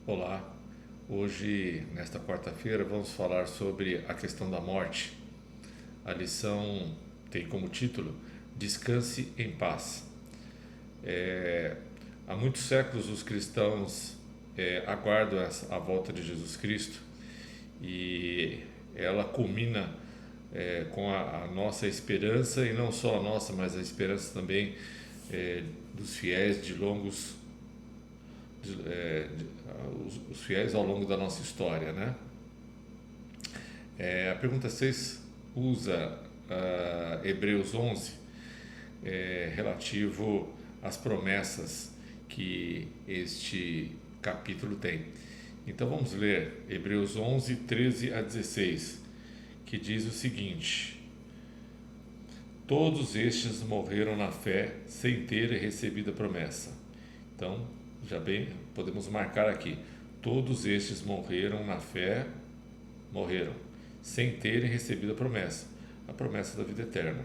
Olá, hoje, nesta quarta-feira, vamos falar sobre a questão da morte. A lição tem como título Descanse em Paz. Há muitos séculos os cristãos aguardam a volta de Jesus Cristo e ela culmina com a nossa esperança, e não só a nossa, mas a esperança também dos fiéis de longos de, os fiéis ao longo da nossa história, né? A pergunta 6 usa Hebreus 11, relativo às promessas que este capítulo tem. Então vamos ler Hebreus 11, 13 a 16, que diz o seguinte: Todos estes morreram na fé sem terem recebido a promessa. Então, já bem, podemos marcar aqui. Todos estes morreram na fé, morreram, sem terem recebido a promessa da vida eterna.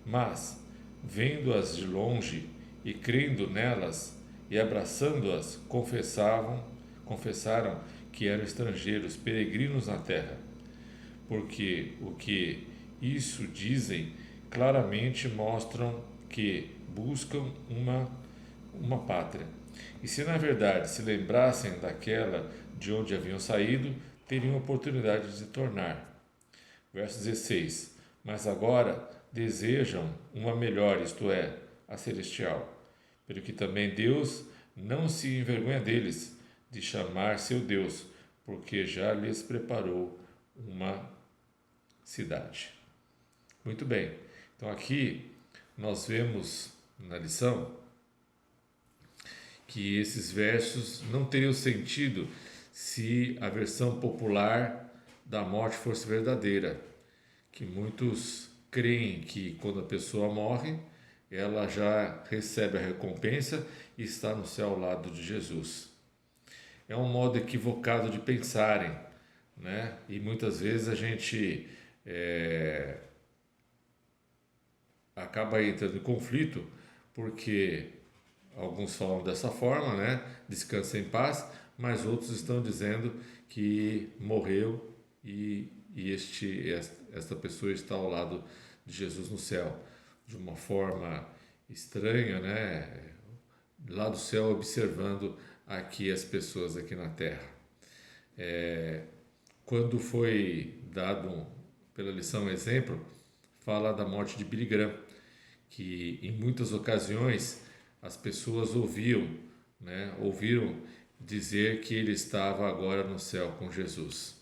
Mas, vendo-as de longe e crendo nelas e abraçando-as, confessaram que eram estrangeiros, peregrinos na terra. Porque o que isso dizem claramente mostram que buscam uma pátria. E se na verdade se lembrassem daquela de onde haviam saído, teriam oportunidade de se tornar. Verso 16. Mas agora desejam uma melhor, isto é, a celestial. Pelo que também Deus não se envergonha deles, de chamar seu Deus, porque já lhes preparou uma cidade. Muito bem. Então aqui nós vemos na lição que esses versos não teriam sentido se a versão popular da morte fosse verdadeira, que muitos creem que quando a pessoa morre, ela já recebe a recompensa e está no céu ao lado de Jesus. É um modo equivocado de pensarem, né? E muitas vezes a gente acaba entrando em conflito porque alguns falam dessa forma, né? Descansa em paz, mas outros estão dizendo que morreu e esta pessoa está ao lado de Jesus no céu, de uma forma estranha, né? Lá do céu observando aqui as pessoas aqui na terra. Quando foi dado pela lição um exemplo, fala da morte de Billy Graham, que em muitas ocasiões as pessoas ouviram dizer que ele estava agora no céu com Jesus.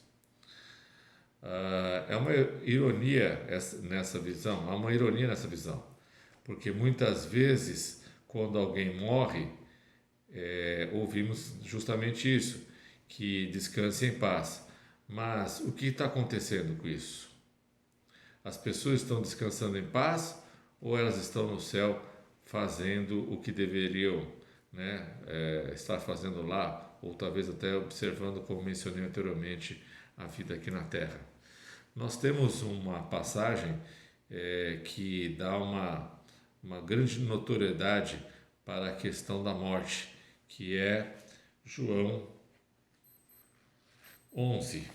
É uma ironia nessa visão, há uma ironia nessa visão, porque muitas vezes quando alguém morre, ouvimos justamente isso, que descanse em paz. Mas o que está acontecendo com isso? As pessoas estão descansando em paz ou elas estão no céu fazendo o que deveriam, né, estar fazendo lá, ou talvez até observando, como mencionei anteriormente, a vida aqui na Terra? Nós temos uma passagem que dá uma grande notoriedade para a questão da morte, que é João 11,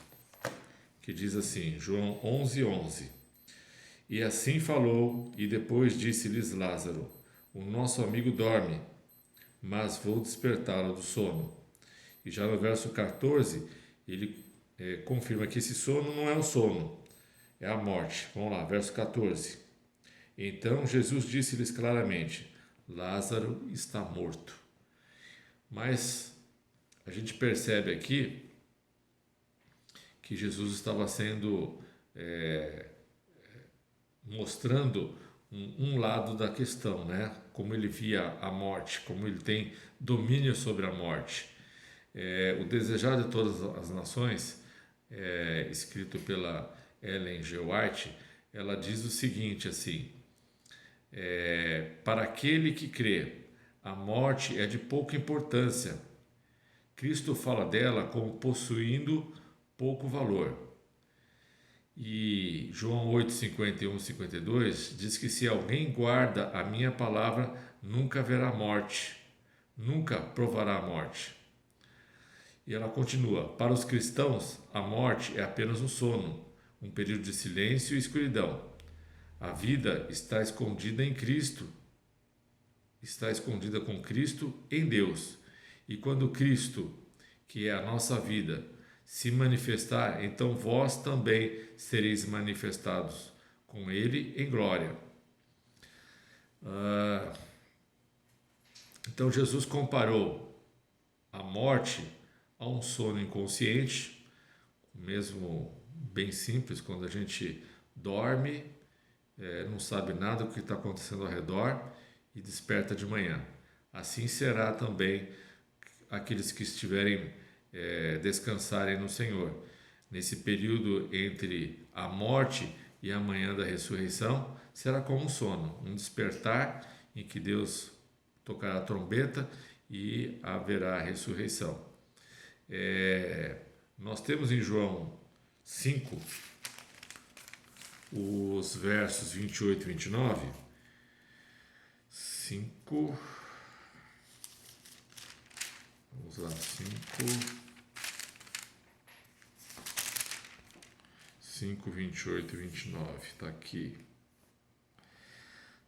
que diz assim, João 11, 11. E assim falou, e depois disse-lhes Lázaro: O nosso amigo dorme, mas vou despertá-lo do sono. E já no verso 14, ele confirma que esse sono não é o sono, é a morte. Vamos lá, verso 14. Então Jesus disse-lhes claramente: Lázaro está morto. Mas a gente percebe aqui que Jesus estava sendo mostrando um lado da questão, né? Como ele via a morte, como ele tem domínio sobre a morte. O Desejar de Todas as Nações, escrito pela Ellen G. White, ela diz o seguinte assim: para aquele que crê, a morte é de pouca importância. Cristo fala dela como possuindo pouco valor. E João 8, 51 e 52 diz que se alguém guarda a minha palavra, nunca haverá morte, nunca provará a morte. E ela continua: para os cristãos, a morte é apenas um sono, um período de silêncio e escuridão. A vida está escondida em Cristo, está escondida com Cristo em Deus. E quando Cristo, que é a nossa vida, se manifestar, então vós também sereis manifestados com Ele em glória. Então Jesus comparou a morte a um sono inconsciente, mesmo bem simples, quando a gente dorme, não sabe nada do que está acontecendo ao redor e desperta de manhã. Assim será também aqueles que estiverem descansarem no Senhor. Nesse período entre a morte e a manhã da ressurreição, será como um sono, um despertar em que Deus tocará a trombeta e haverá a ressurreição. Nós temos em João 5, os versos 28 e 29. 5. Vamos lá, 5, 28 e 29. Está aqui.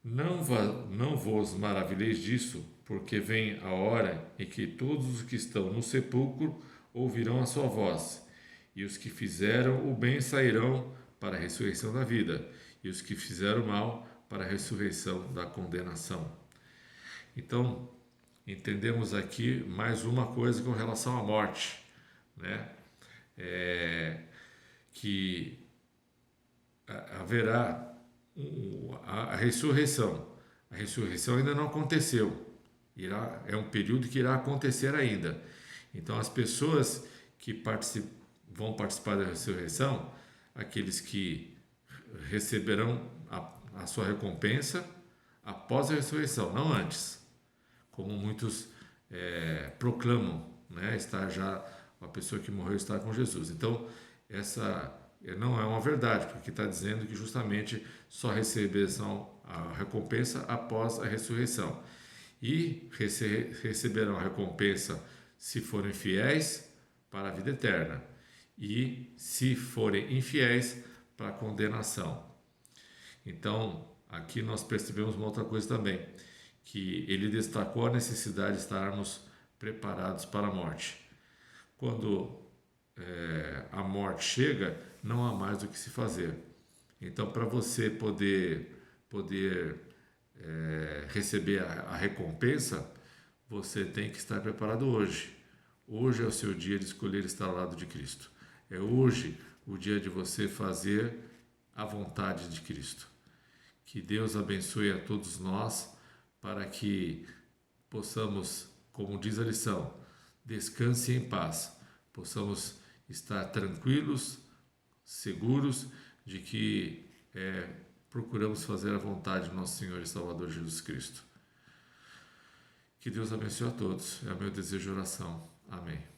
Não vos maravilheis disso, porque vem a hora em que todos os que estão no sepulcro ouvirão a sua voz, e os que fizeram o bem sairão para a ressurreição da vida, e os que fizeram o mal para a ressurreição da condenação. Então, entendemos aqui mais uma coisa com relação à morte, né? Que haverá a ressurreição. A ressurreição ainda não aconteceu. É um período que irá acontecer ainda. Então, as pessoas que vão participar da ressurreição, aqueles que receberão a sua recompensa após a ressurreição, não antes, como muitos proclamam, né? Estar já, a pessoa que morreu está com Jesus. Então, essa não é uma verdade, porque está dizendo que justamente só receberão a recompensa após a ressurreição. E receberão a recompensa se forem fiéis para a vida eterna, e se forem infiéis para a condenação. Então, aqui nós percebemos uma outra coisa também, que ele destacou a necessidade de estarmos preparados para a morte. Quando a morte chega, não há mais o que se fazer. Então, para você poder receber a recompensa, você tem que estar preparado hoje. Hoje é o seu dia de escolher estar ao lado de Cristo. É hoje o dia de você fazer a vontade de Cristo. Que Deus abençoe a todos nós, para que possamos, como diz a lição, descanse em paz, possamos estar tranquilos, seguros de que procuramos fazer a vontade do nosso Senhor e Salvador Jesus Cristo. Que Deus abençoe a todos, é o meu desejo de oração. Amém.